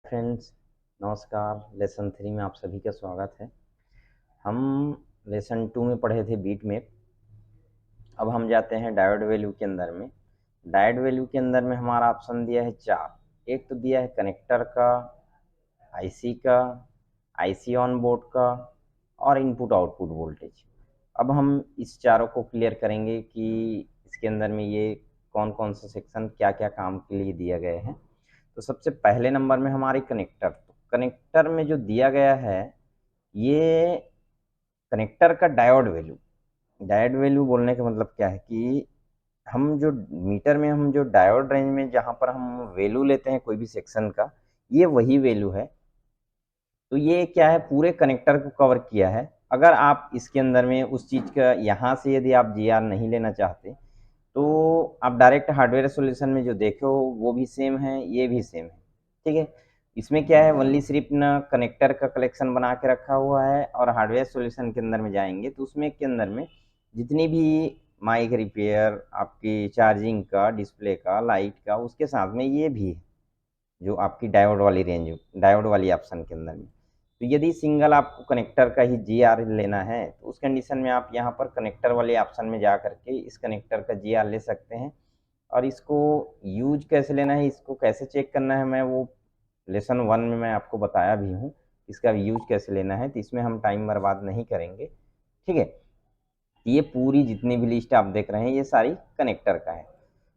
Friends, नमस्कार। Lesson 3 में आप सभी का स्वागत है। हम लेसन 2 में पढ़े थे बीट मैप। अब हम जाते हैं डायोड वैल्यू के अंदर में। डायोड वैल्यू के अंदर में हमारा ऑप्शन दिया है 4। एक तो दिया है कनेक्टर का, आईसी का, आईसी ऑन बोर्ड का और इनपुट आउटपुट वोल्टेज। अब हम इस चारों को क्लियर करेंगे कि इसके अंदर में ये कौन कौन सा सेक्शन क्या क्या काम के लिए दिया गए हैं। तो सबसे पहले नंबर में हमारे कनेक्टर। तो कनेक्टर में जो दिया गया है, ये कनेक्टर का डायोड वैल्यू। डायोड वैल्यू बोलने का मतलब क्या है कि हम जो मीटर में हम जो डायोड रेंज में जहाँ पर हम वैल्यू लेते हैं कोई भी सेक्शन का, ये वही वैल्यू है। तो ये क्या है, पूरे कनेक्टर को कवर किया है। अगर आप इसके अंदर में उस चीज़ का यहाँ से यदि आप जी आर नहीं लेना चाहते तो आप डायरेक्ट हार्डवेयर सॉल्यूशन में जो देखे हो वो भी सेम है, ये भी सेम है। ठीक है, इसमें क्या है, ओनली सिर्फ ना कनेक्टर का कलेक्शन बना के रखा हुआ है। और हार्डवेयर सॉल्यूशन के अंदर में जाएंगे तो उसमें के अंदर में जितनी भी माइक रिपेयर, आपकी चार्जिंग का, डिस्प्ले का, लाइट का, उसके साथ में ये भी है जो आपकी डायोड वाली रेंज, डायोड वाली ऑप्शन के अंदर में। तो यदि सिंगल आपको कनेक्टर का ही जी आर लेना है तो उस कंडीशन में आप यहाँ पर कनेक्टर वाले ऑप्शन में जा करके इस कनेक्टर का जी आर ले सकते हैं। और इसको यूज कैसे लेना है, इसको कैसे चेक करना है, मैं वो लेसन 1 में मैं आपको बताया भी हूँ इसका यूज कैसे लेना है। तो इसमें हम टाइम बर्बाद नहीं करेंगे। ठीक है, ये पूरी जितनी भी लिस्ट आप देख रहे हैं ये सारी कनेक्टर का है।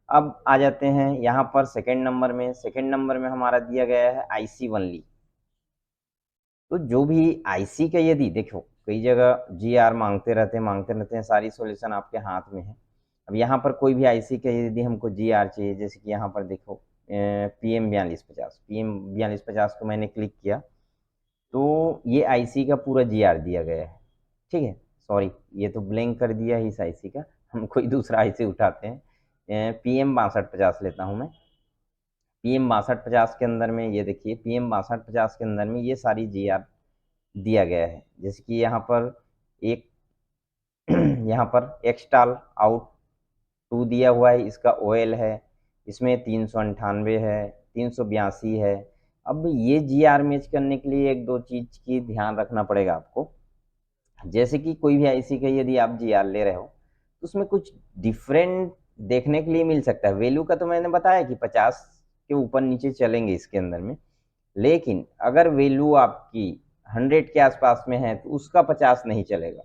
अब आ जाते हैं यहाँ पर सेकेंड नंबर में। सेकेंड नंबर में हमारा दिया गया है आईसी वनली। तो जो भी आईसी का, यदि देखो कई जगह जी आर मांगते रहते हैं, सारी सॉल्यूशन आपके हाथ में है। अब यहाँ पर कोई भी आईसी का यदि हमको जी आर चाहिए, जैसे कि यहाँ पर देखो PM4250 को मैंने क्लिक किया तो ये आईसी का पूरा जी आर दिया गया है। ठीक है, सॉरी ये तो ब्लैंक कर दिया है इस आईसी का। हम कोई दूसरा आईसी उठाते हैं, PM6250 लेता हूँ मैं। PM6250 के अंदर में ये देखिए, PM6250 के अंदर में ये सारी जी आर दिया गया है। जैसे कि यहाँ पर एक यहाँ पर एक्सटाल आउट 2 दिया हुआ है, इसका ओएल है, इसमें 398 है, 382 है। अब ये जी आर मैच करने के लिए एक दो चीज की ध्यान रखना पड़ेगा आपको। जैसे कि कोई भी आईसी का यदि आप जी आर ले रहे हो तो उसमें कुछ डिफरेंट देखने के लिए मिल सकता है। वैल्यू का तो मैंने बताया कि 50 के ऊपर नीचे चलेंगे इसके अंदर में। लेकिन अगर वैल्यू आपकी 100 के आसपास में है तो उसका 50 नहीं चलेगा।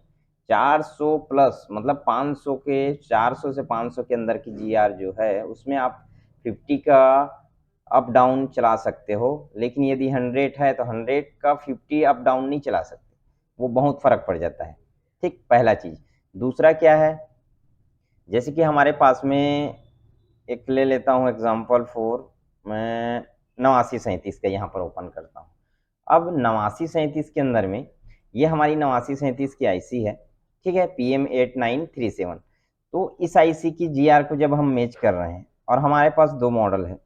400 प्लस मतलब 500 के, 400 से 500 के अंदर की जी आर जो है उसमें आप 50 का अप डाउन चला सकते हो। लेकिन यदि 100 है तो 100 का 50 अप डाउन नहीं चला सकते, वो बहुत फर्क पड़ जाता है। ठीक, पहला चीज। दूसरा क्या है, जैसे कि हमारे पास में एक ले लेता हूँ एग्जाम्पल 4, मैं 8937 का यहाँ पर ओपन करता हूँ। अब 8937 के अंदर में ये हमारी 8937 की आईसी है। ठीक है, PM8937। तो इस आईसी की जी आर को जब हम मैच कर रहे हैं और हमारे पास दो मॉडल है,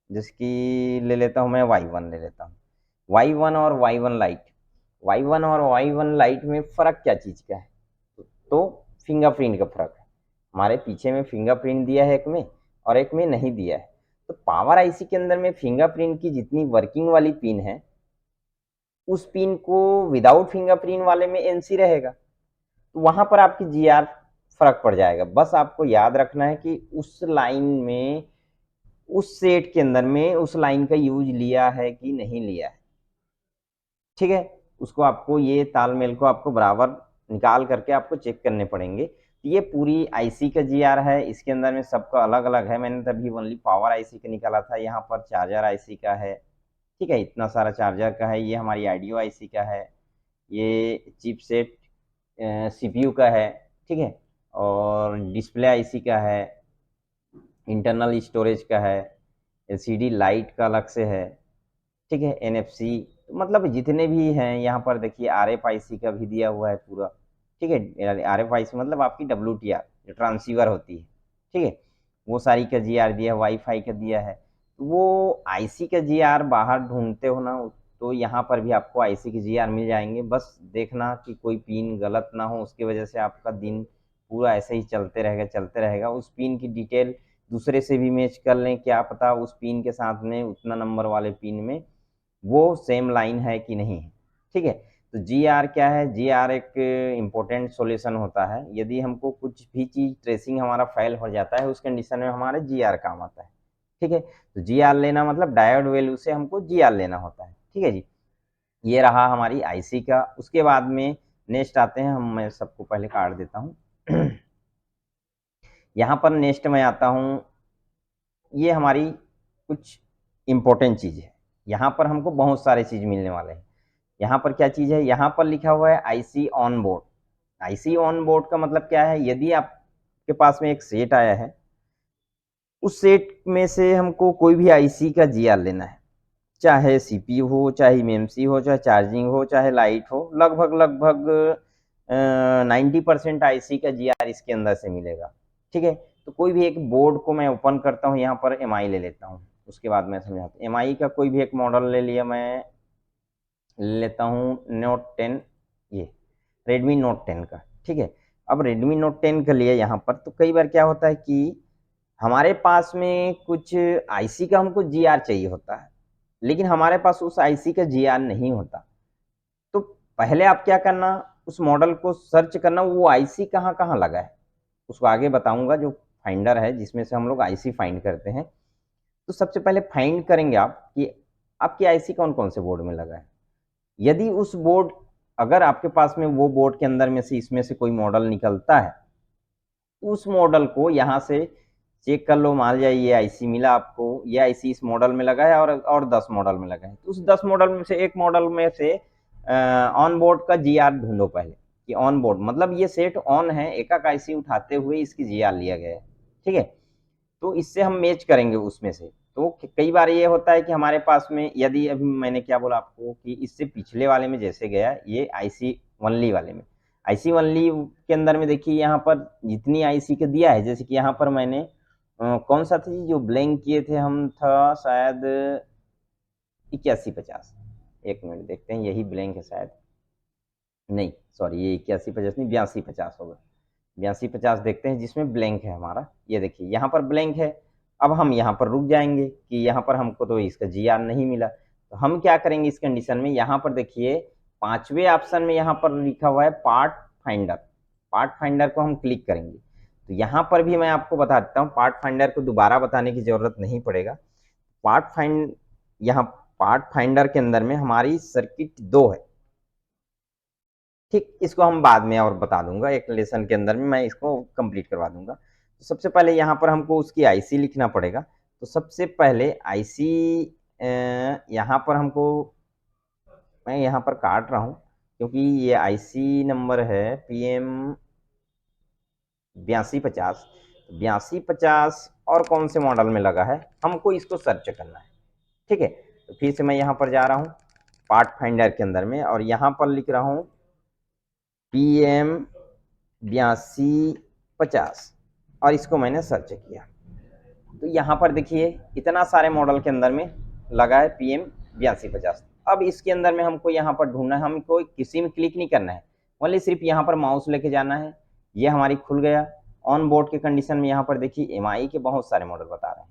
जैसे कि ले लेता हूँ मैं Y1 ले लेता हूँ। Y1 और Y1 लाइट, Y1 और Y1 लाइट में फ़र्क क्या चीज़ का है? तो फिंगरप्रिंट का फ़र्क है। हमारे पीछे में फिंगरप्रिंट दिया है एक में और एक में नहीं दिया है। तो पावर आईसी के अंदर में फिंगरप्रिंट की जितनी वर्किंग वाली पिन है उस पिन को विदाउट फिंगरप्रिंट वाले में एनसी रहेगा। तो वहां पर आपकी जी आर फर्क पड़ जाएगा। बस आपको याद रखना है कि उस लाइन में, उस सेट के अंदर में उस लाइन का यूज लिया है कि नहीं लिया है। ठीक है, उसको आपको ये तालमेल को आपको बराबर निकाल करके आपको चेक करने पड़ेंगे। तो ये पूरी आईसी का जी आर है, इसके अंदर में सबका अलग अलग है। मैंने तभी ओनली पावर आईसी का निकाला था, यहाँ पर चार्जर आईसी का है। ठीक है, इतना सारा चार्जर का है। ये हमारी आईडियो आईसी का है, ये चिपसेट सीपीयू का है। ठीक है, और डिस्प्ले आईसी का है, इंटरनल स्टोरेज का है, एलसीडी लाइट का अलग से है। ठीक है, एनएफसी, मतलब जितने भी हैं यहाँ पर देखिए, आरएफआईसी का भी दिया हुआ है पूरा। ठीक है, आरएफआईसी मतलब आपकी डब्ल्यूटीआर जो ट्रांसीवर होती है। ठीक है, वो सारी का जीआर दिया है, वाईफाई का दिया है। तो वो आईसी का जीआर बाहर ढूंढते हो ना, तो यहाँ पर भी आपको आईसी के जीआर मिल जाएंगे। बस देखना कि कोई पिन गलत ना हो, उसकी वजह से आपका दिन पूरा ऐसे ही चलते रहेगा। उस पिन की डिटेल दूसरे से भी मैच कर लें, क्या पता उस पिन के साथ में उतना नंबर वाले पिन में वो सेम लाइन है कि नहीं है। ठीक है, तो जी आर क्या है, जी आर एक इम्पोर्टेंट सॉल्यूशन होता है। यदि हमको कुछ भी चीज़ ट्रेसिंग हमारा फेल हो जाता है उस कंडीशन में हमारे जी आर काम आता है। ठीक है, तो जी आर लेना मतलब डायोड वैल्यू से हमको जी आर लेना होता है। ठीक है जी, ये रहा हमारी आईसी का। उसके बाद में नेक्स्ट आते हैं हम, मैं सबको पहले काट देता हूँ यहाँ पर नेक्स्ट में आता हूँ, ये हमारी कुछ इम्पोर्टेंट चीज़ है। यहाँ पर हमको बहुत सारे चीज़ मिलने वाले हैं। यहाँ पर क्या चीज़ है, यहाँ पर लिखा हुआ है IC on board. IC on board का मतलब क्या है, यदि आपके पास में एक सेट आया है, उस सेट में से हमको कोई भी आईसी का जीआर लेना है, चाहे सीपीयू हो, चाहे एमएमसी हो, चाहे चार्जिंग हो, चाहे लाइट हो, लगभग लगभग 90% आईसी का जीआर इसके अंदर से मिलेगा। ठीक है, तो कोई भी एक बोर्ड को मैं ओपन करता हूँ, यहाँ पर एमआई ले लेता हूँ, उसके बाद मैं समझाता हूँ। एमआई का कोई भी एक मॉडल ले लिया, मैं ले लेता हूँ नोट 10, ये रेडमी नोट 10 का। ठीक है, अब रेडमी नोट 10 का लिए यहाँ पर, तो कई बार क्या होता है कि हमारे पास में कुछ आईसी का हमको जीआर चाहिए होता है, लेकिन हमारे पास उस आईसी का जीआर नहीं होता। तो पहले आप क्या करना, उस मॉडल को सर्च करना, वो आईसी कहाँ कहाँ लगा है, उसको आगे बताऊंगा। जो फाइंडर है जिसमें से हम लोग आईसी फाइंड करते हैं, तो सबसे पहले फाइंड करेंगे आप कि आपकी आईसी कौन कौन से बोर्ड में लगा है। यदि उस बोर्ड, अगर आपके पास में वो बोर्ड के अंदर में से इसमें से कोई मॉडल निकलता है, तो उस मॉडल को यहाँ से चेक कर लो। मान लिया ये आईसी मिला आपको, ये आईसी इस मॉडल में लगा है और 10 मॉडल में लगा है, तो उस 10 मॉडल में से एक मॉडल में से ऑन बोर्ड का जीआर ढूंढो पहले, कि ऑन बोर्ड मतलब ये सेट ऑन है, एक एक आईसी उठाते हुए इसकी जीआर लिया गया है। ठीक है, तो इससे हम मैच करेंगे उसमें से। तो कई बार ये होता है कि हमारे पास में, यदि अभी मैंने क्या बोला आपको कि इससे पिछले वाले में जैसे गया, ये आईसी वनली वाले में, आईसी वनली के अंदर में देखिए यहाँ पर जितनी आईसी का दिया है, जैसे कि यहाँ पर मैंने कौन सा थी जो ब्लैंक किए थे हम, था शायद 8150। एक मिनट देखते हैं, यही ब्लैंक है शायद, नहीं सॉरी, ये 8150 नहीं, 8250 होगा। 8250 देखते हैं जिसमें ब्लैंक है हमारा। ये देखिए यहाँ पर ब्लैंक है। अब हम यहाँ पर रुक जाएंगे कि यहाँ पर हमको तो इसका जीआर नहीं मिला, तो हम क्या करेंगे इस कंडीशन में, यहाँ पर देखिए पांचवें ऑप्शन में यहाँ पर लिखा हुआ है पार्ट फाइंडर। पार्ट फाइंडर को हम क्लिक करेंगे, तो यहाँ पर भी मैं आपको बता देता हूँ, पार्ट फाइंडर को दोबारा बताने की जरूरत नहीं पड़ेगा। पार्ट फाइंड, यहाँ पार्ट फाइंडर के अंदर में हमारी सर्किट 2 है। ठीक, इसको हम बाद में और बता दूंगा, एक लेसन के अंदर में मैं इसको कंप्लीट करवा दूंगा। तो सबसे पहले यहाँ पर हमको उसकी आईसी लिखना पड़ेगा। तो सबसे पहले आईसी यहाँ पर हमको, मैं यहाँ पर काट रहा हूँ क्योंकि ये आईसी नंबर है PM 8250। 8250 और कौन से मॉडल में लगा है हमको इसको सर्च करना है। ठीक है, तो फिर से मैं यहाँ पर जा रहा हूँ पार्ट फाइंडर के अंदर में, और यहाँ पर लिख रहा हूँ PM 8250 और इसको मैंने सर्च किया। तो यहाँ पर देखिए इतना सारे मॉडल के अंदर में लगा है PM 8250। अब इसके अंदर में हमको यहाँ पर ढूंढना है, हमको किसी में क्लिक नहीं करना है, ओनली सिर्फ यहाँ पर माउस लेके जाना है। ये हमारी खुल गया ऑन बोर्ड के कंडीशन में। यहाँ पर देखिए MI के बहुत सारे मॉडल बता रहे हैं,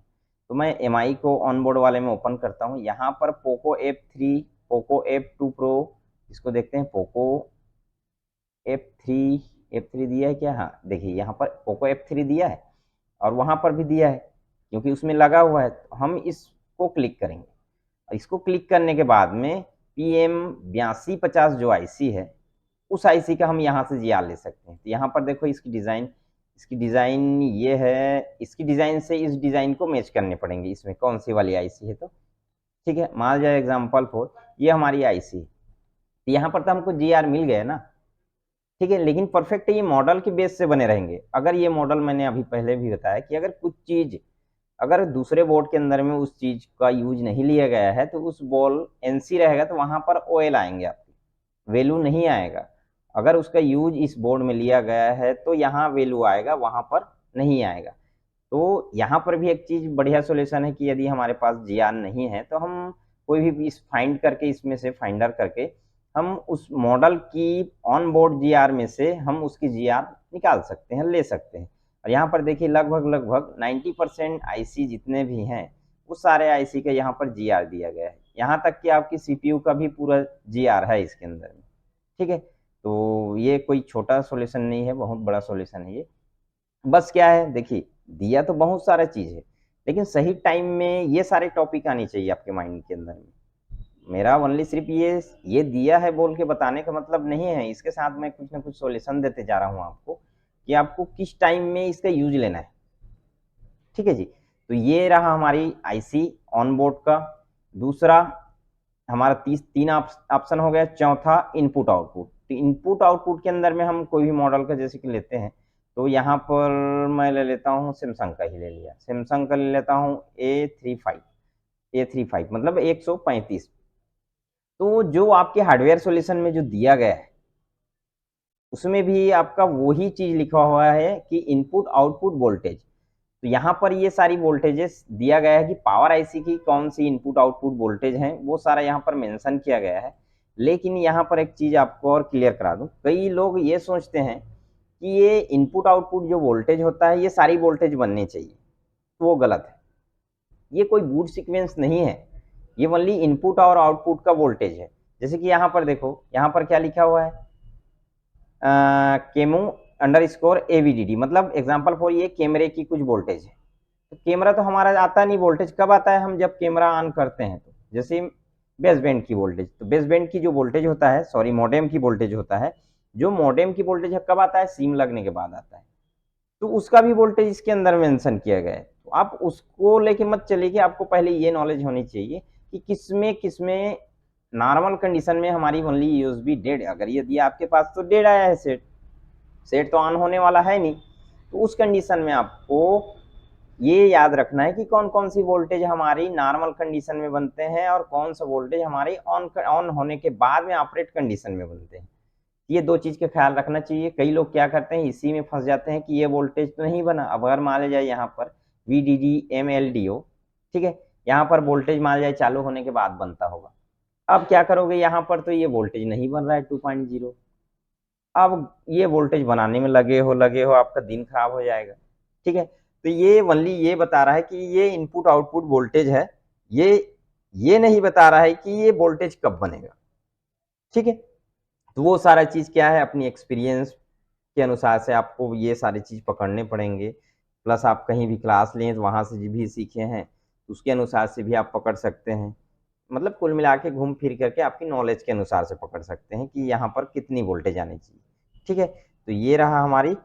तो मैं MI को ऑन बोर्ड वाले में ओपन करता हूँ। यहाँ पर Poco F3, Poco F2 pro, इसको देखते हैं पोको F3 दिया है क्या, हाँ देखिए यहाँ पर पोको F3 दिया है और वहाँ पर भी दिया है, क्योंकि उसमें लगा हुआ है। तो हम इसको क्लिक करेंगे, और इसको क्लिक करने के बाद में PM 8250 जो आईसी है, उस आईसी का हम यहाँ से जीआर ले सकते हैं। तो यहाँ पर देखो इसकी डिज़ाइन ये है, इसकी डिज़ाइन से इस डिज़ाइन को मैच करने पड़ेंगे, इसमें कौन सी वाली आईसी है। तो ठीक है, मान जाए एग्जाम्पल फॉर ये हमारी आईसी, तो यहाँ पर तो हमको जीआर मिल गया ना। ठीक है, लेकिन परफेक्ट ये मॉडल के बेस से बने रहेंगे। अगर ये मॉडल, मैंने अभी पहले भी बताया कि अगर कुछ चीज अगर दूसरे बोर्ड के अंदर में उस चीज का यूज नहीं लिया गया है, तो उस बॉल NC रहेगा, तो वहां पर OL आएंगे, आपकी वैल्यू नहीं आएगा। अगर उसका यूज इस बोर्ड में लिया गया है तो यहाँ वैल्यू आएगा, वहां पर नहीं आएगा। तो यहाँ पर भी एक चीज बढ़िया सोल्यूशन है कि यदि हमारे पास जीआर नहीं है, तो हम कोई भी इस फाइंड करके, इसमें से फाइंडर करके हम उस मॉडल की ऑन बोर्ड जीआर में से हम उसकी जीआर निकाल सकते हैं, ले सकते हैं। और यहाँ पर देखिए लगभग लगभग 90% आईसी जितने भी हैं वो उस सारे आईसी का यहाँ पर जीआर दिया गया है। यहाँ तक कि आपकी सीपीयू का भी पूरा जीआर है इसके अंदर में, ठीक है। तो ये कोई छोटा सॉल्यूशन नहीं है, बहुत बड़ा सॉल्यूशन है ये। बस क्या है, देखिए दिया तो बहुत सारा चीज है, लेकिन सही टाइम में ये सारे टॉपिक आने चाहिए आपके माइंड के अंदर में। मेरा ओनली सिर्फ ये दिया है बोल के बताने का मतलब नहीं है, इसके साथ मैं कुछ ना कुछ सॉल्यूशन देते जा रहा हूँ आपको कि आपको किस टाइम में इसका यूज लेना है, ठीक है जी। तो ये रहा हमारी आईसी ऑन बोर्ड का। दूसरा हमारा तीन ऑप्शन हो गया। चौथा इनपुट आउटपुट। तो इनपुट आउटपुट के अंदर में हम कोई भी मॉडल का जैसे कि लेते हैं, तो यहाँ पर मैं ले लेता हूँ सैमसंग का ही ले लिया, सैमसंग का ले लेता हूँ A35 मतलब 135। तो जो आपके हार्डवेयर सॉल्यूशन में जो दिया गया है उसमें भी आपका वही चीज लिखा हुआ है कि इनपुट आउटपुट वोल्टेज। तो यहाँ पर ये सारी वोल्टेजेस दिया गया है कि पावर आईसी की कौन सी इनपुट आउटपुट वोल्टेज है, वो सारा यहाँ पर मेंशन किया गया है। लेकिन यहाँ पर एक चीज आपको और क्लियर करा दूं, कई लोग ये सोचते हैं कि ये इनपुट आउटपुट जो वोल्टेज होता है ये सारी वोल्टेज बननी चाहिए, तो वो गलत है। ये कोई बूट सीक्वेंस नहीं है, ये ओनली इनपुट और आउटपुट का वोल्टेज है। जैसे कि यहाँ पर देखो, यहाँ पर क्या लिखा हुआ है, केमो अंडर स्कोर एवीडीडी, मतलब एग्जाम्पल फॉर ये कैमरे की कुछ वोल्टेज है। तो कैमरा तो हमारा आता नहीं, वोल्टेज कब आता है, हम जब कैमरा ऑन करते हैं। तो जैसे बेस बैंड की वोल्टेज, तो बेस बैंड की जो वोल्टेज होता है, सॉरी मॉडेम की वोल्टेज होता है, जो मॉडेम की वोल्टेज है कब आता है, सिम लगने के बाद आता है। तो उसका भी वोल्टेज इसके अंदर मेंशन किया गया है। तो आप उसको लेके मत चलिए, कि आपको पहले ये नॉलेज होनी चाहिए कि किसमें किसमें नॉर्मल कंडीशन में हमारी ओनली यूएसबी डेड, अगर ये दिया आपके पास तो डेड आया है, सेट तो ऑन होने वाला है नहीं। तो उस कंडीशन में आपको ये याद रखना है कि कौन कौन सी वोल्टेज हमारी नॉर्मल कंडीशन में बनते हैं और कौन सा वोल्टेज हमारी ऑन होने के बाद में ऑपरेट कंडीशन में बनते हैं। ये दो चीज का ख्याल रखना चाहिए। कई लोग क्या करते हैं, इसी में फंस जाते हैं कि ये वोल्टेज तो नहीं बना। अब अगर मान लिया जाए यहाँ पर VDD MLDO, ठीक है, यहाँ पर वोल्टेज मान लिया जाए चालू होने के बाद बनता होगा। अब क्या करोगे, यहाँ पर तो ये वोल्टेज नहीं बन रहा है 2.0। अब ये वोल्टेज बनाने में लगे हो, आपका दिन खराब हो जाएगा, ठीक है। तो ये ओनली ये बता रहा है कि ये इनपुट आउटपुट वोल्टेज है, ये नहीं बता रहा है कि ये वोल्टेज कब बनेगा, ठीक है। तो वो सारा चीज क्या है, अपनी एक्सपीरियंस के अनुसार से आपको ये सारी चीज पकड़ने पड़ेंगे। प्लस आप कहीं भी क्लास लें तो वहां से भी सीखे हैं, उसके अनुसार से भी आप पकड़ सकते हैं। मतलब कुल मिला के घूम फिर करके आपकी नॉलेज के अनुसार से पकड़ सकते हैं कि यहाँ पर कितनी वोल्टेज आनी चाहिए, ठीक है। तो ये रहा हमारी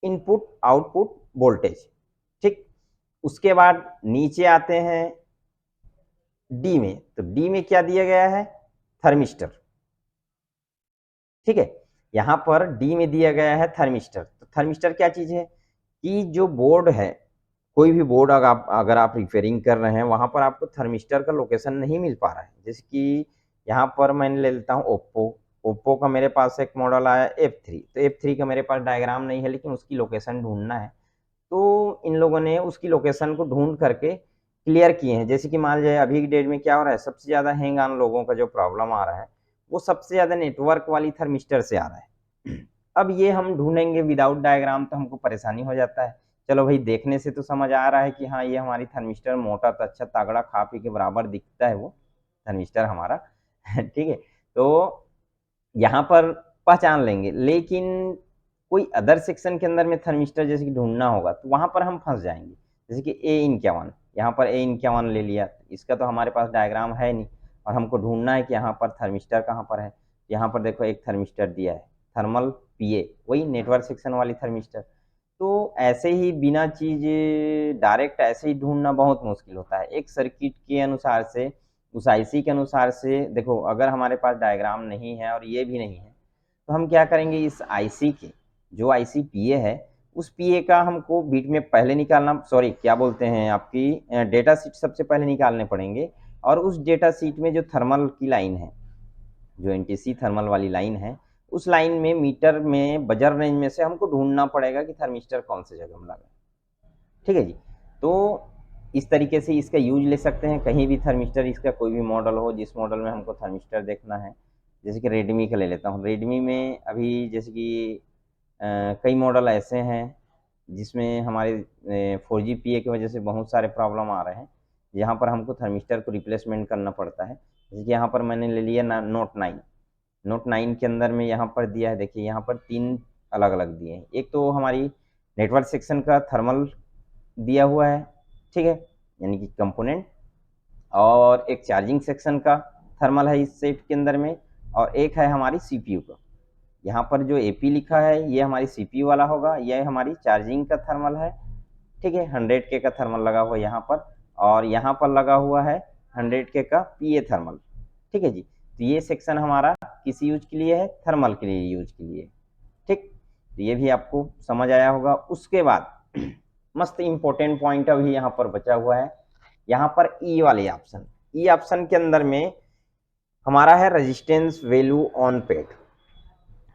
इनपुट आउटपुट वोल्टेज, ठीक। उसके बाद नीचे आते हैं डी में। तो डी में क्या दिया गया है, थर्मिस्टर, ठीक है। यहाँ पर डी में दिया गया है थर्मिस्टर। तो थर्मिस्टर क्या चीज है कि जो बोर्ड है, कोई भी बोर्ड अगर आप रिपेयरिंग कर रहे हैं, वहां पर आपको थर्मिस्टर का लोकेशन नहीं मिल पा रहा है। जैसे कि यहाँ पर मैंने ले लेता हूँ ओप्पो का मेरे पास एक मॉडल आया F3। तो F3 का मेरे पास डायग्राम नहीं है, लेकिन उसकी लोकेशन ढूंढना है। तो इन लोगों ने उसकी लोकेशन को ढूंढ करके क्लियर किए हैं। जैसे कि मान लीजिए अभी की डेट में क्या हो रहा है, सबसे ज्यादा हैंग ऑन लोगों का जो प्रॉब्लम आ रहा है, वो सबसे ज्यादा नेटवर्क वाली थर्मिस्टर से आ रहा है। अब ये हम ढूंढेंगे विदाउट डायग्राम तो हमको परेशानी हो जाता है। चलो भाई, देखने से तो समझ आ रहा है कि हाँ ये हमारी थर्मिस्टर मोटा तो अच्छा तगड़ा खा पी के बराबर दिखता है वो थर्मिस्टर हमारा। ठीक है। तो यहाँ पर पहचान लेंगे, लेकिन कोई अदर सेक्शन के अंदर में थर्मिस्टर जैसे कि ढूंढना होगा तो वहां पर हम फंस जाएंगे। जैसे कि A51, यहाँ पर A51 ले लिया, इसका तो हमारे पास डायग्राम है नहीं, और हमको ढूंढना है कि यहाँ पर थर्मिस्टर कहाँ पर है। यहाँ पर देखो एक थर्मिस्टर दिया है, थर्मल PA, वही नेटवर्क सेक्शन वाली थर्मिस्टर। तो ऐसे ही बिना चीज डायरेक्ट ऐसे ही ढूंढना बहुत मुश्किल होता है। एक सर्किट के अनुसार से, उस आईसी के अनुसार से देखो, अगर हमारे पास डायग्राम नहीं है और ये भी नहीं है, तो हम क्या करेंगे, इस आईसी के जो आईसी पीए है, उस पीए का हमको बीट में पहले निकालना, सॉरी क्या बोलते हैं, आपकी डेटा सीट सबसे पहले निकालने पड़ेंगे। और उस डेटा सीट में जो थर्मल की लाइन है, जो एनटीसी थर्मल वाली लाइन है, उस लाइन में मीटर में बजर रेंज में से हमको ढूंढना पड़ेगा कि थर्मिस्टर कौन से जगह में लगा, ठीक है जी। तो इस तरीके से इसका यूज ले सकते हैं। कहीं भी थर्मिस्टर, इसका कोई भी मॉडल हो, जिस मॉडल में हमको थर्मिस्टर देखना है, जैसे कि रेडमी का ले लेता हूँ। रेडमी में अभी जैसे कि कई मॉडल ऐसे हैं जिसमें हमारे 4G PA की वजह से बहुत सारे प्रॉब्लम आ रहे हैं। यहाँ पर हमको थर्मिस्टर को रिप्लेसमेंट करना पड़ता है। जैसे कि यहाँ पर मैंने ले लिया नोट 9 के अंदर में यहाँ पर दिया है, देखिए यहाँ पर 3 अलग अलग दिए हैं। एक तो हमारी नेटवर्क सेक्शन का थर्मल दिया हुआ है, ठीक है, यानी कि कंपोनेंट, और एक चार्जिंग सेक्शन का थर्मल है इस सेट के अंदर में, और एक है हमारी सीपीयू का। यहाँ पर जो एपी लिखा है ये हमारी सीपीयू वाला होगा, यह हमारी चार्जिंग का थर्मल है, ठीक है, 100K का थर्मल लगा हुआ है यहाँ पर, और यहाँ पर लगा हुआ है 100K का पीए थर्मल, ठीक है जी। तो ये सेक्शन हमारा किस यूज के लिए है, थर्मल के लिए यूज के लिए, ठीक। तो ये भी आपको समझ आया होगा। उसके बाद मस्त इंपॉर्टेंट पॉइंट अभी यहाँ पर बचा हुआ है, यहाँ पर ई वाले ऑप्शन, ई ऑप्शन के अंदर में हमारा है रेजिस्टेंस वैल्यू ऑन पेड।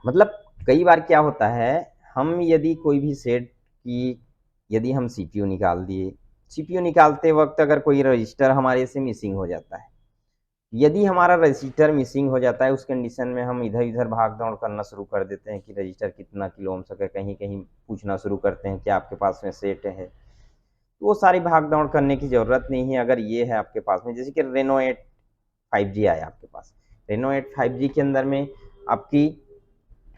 मतलब कई बार क्या होता है, हम यदि कोई भी सेट की यदि हम सीपीयू निकाल दिए, सीपीयू निकालते वक्त अगर कोई रजिस्टर हमारे से मिसिंग हो जाता है, यदि हमारा रजिस्टर मिसिंग हो जाता है, उस कंडीशन में हम इधर इधर भाग दौड़ करना शुरू कर देते हैं कि रजिस्टर कितना किलो ओम सके, कहीं कहीं पूछना शुरू करते हैं कि आपके पास में सेट है। तो वो सारी भाग दौड़ करने की ज़रूरत नहीं है। अगर ये है आपके पास में, जैसे कि रेनो 8 5G आया आपके पास, रेनो 8 5G के अंदर में आपकी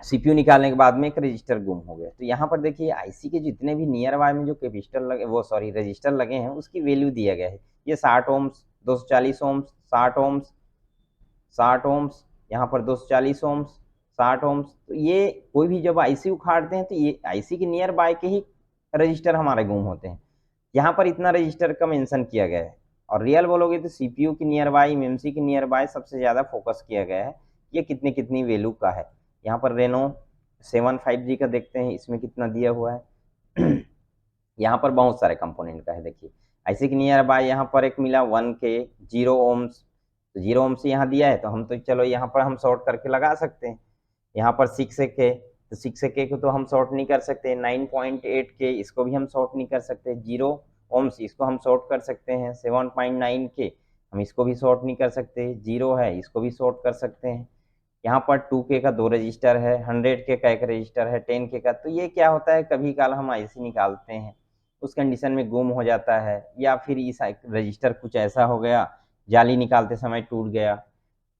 सीपीयू निकालने के बाद में एक रजिस्टर गुम हो गया। तो यहाँ पर देखिए आईसी के जितने भी नियर बाय में जो कैपेसिटर लगे, वो सॉरी रजिस्टर लगे हैं, उसकी वैल्यू दिया गया है। ये 60 ओम्स, 240 ओम्स, 60 ओम्स, 60 ओम्स, यहाँ पर 240 ओम्स, 60 ओम्स। तो ये कोई भी जब आईसी उखाड़ते हैं तो ये आईसी के नियर बाय के ही रजिस्टर हमारे गुम होते हैं। यहाँ पर इतना रजिस्टर का मेंशन किया गया है, और रियल बोलोगे तो सीपीयू की नियर बाय, एमएमसी की नियर बाय सबसे ज़्यादा फोकस किया गया है, ये कितनी कितनी वैल्यू का है। यहाँ पर रेनो 7 5G का देखते हैं, इसमें कितना दिया हुआ है। यहाँ पर बहुत सारे कंपोनेंट का है, देखिए ऐसे कि नियर बाय यहाँ पर एक मिला 1K 0 ओम्स, तो 0 ओम्स यहाँ दिया है, तो हम तो चलो यहाँ पर हम शॉर्ट करके लगा सकते हैं। यहाँ पर 6K, तो 6K को तो हम शॉर्ट नहीं कर सकते। 9.8K इसको भी हम शॉर्ट नहीं कर सकते। 0 ओम्स इसको हम शॉर्ट कर सकते हैं। 7.9K हम इसको भी शॉर्ट नहीं कर सकते। 0 है इसको भी शॉर्ट कर सकते हैं। यहाँ पर 2K का 2 रजिस्टर है, 100K का एक रजिस्टर है, 10K का। तो ये क्या होता है, कभी काल हम आईसी निकालते हैं, उस कंडीशन में गुम हो जाता है, या फिर इस रजिस्टर कुछ ऐसा हो गया, जाली निकालते समय टूट गया,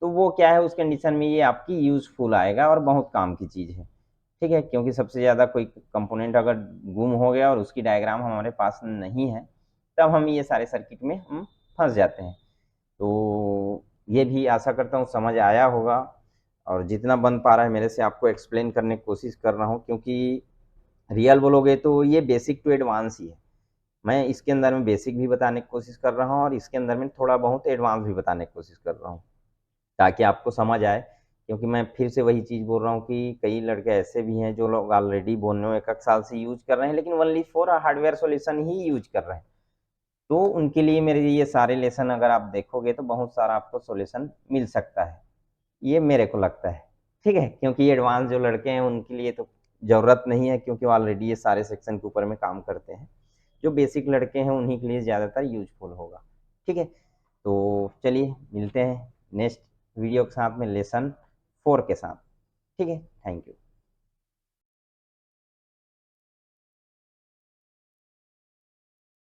तो वो क्या है, उस कंडीशन में ये आपकी यूजफुल आएगा और बहुत काम की चीज़ है, ठीक है। क्योंकि सबसे ज़्यादा कोई कंपोनेंट अगर गुम हो गया और उसकी डायग्राम हमारे पास नहीं है, तब हम ये सारे सर्किट में हम फंस जाते हैं। तो ये भी आशा करता हूँ समझ आया होगा, और जितना बन पा रहा है मेरे से आपको एक्सप्लेन करने की कोशिश कर रहा हूँ, क्योंकि रियल बोलोगे तो ये बेसिक टू एडवांस ही है। मैं इसके अंदर में बेसिक भी बताने की कोशिश कर रहा हूँ, और इसके अंदर में थोड़ा बहुत एडवांस भी बताने की कोशिश कर रहा हूँ, ताकि आपको समझ आए। क्योंकि मैं फिर से वही चीज़ बोल रहा हूँ कि कई लड़के ऐसे भी हैं जो लोग ऑलरेडी बोनो 1 साल से यूज कर रहे हैं, लेकिन only for hardware solution he use कर रहे हैं। तो उनके लिए मेरे ये सारे लेसन अगर आप देखोगे तो बहुत सारा आपको सॉल्यूशन मिल सकता है, ये मेरे को लगता है, ठीक है। क्योंकि एडवांस जो लड़के हैं उनके लिए तो ज़रूरत नहीं है, क्योंकि वो ऑलरेडी ये सारे सेक्शन के ऊपर में काम करते हैं। जो बेसिक लड़के हैं उन्हीं के लिए ज़्यादातर यूजफुल होगा, ठीक है। तो चलिए मिलते हैं नेक्स्ट वीडियो के साथ में, लेसन 4 के साथ, ठीक है। Thank you.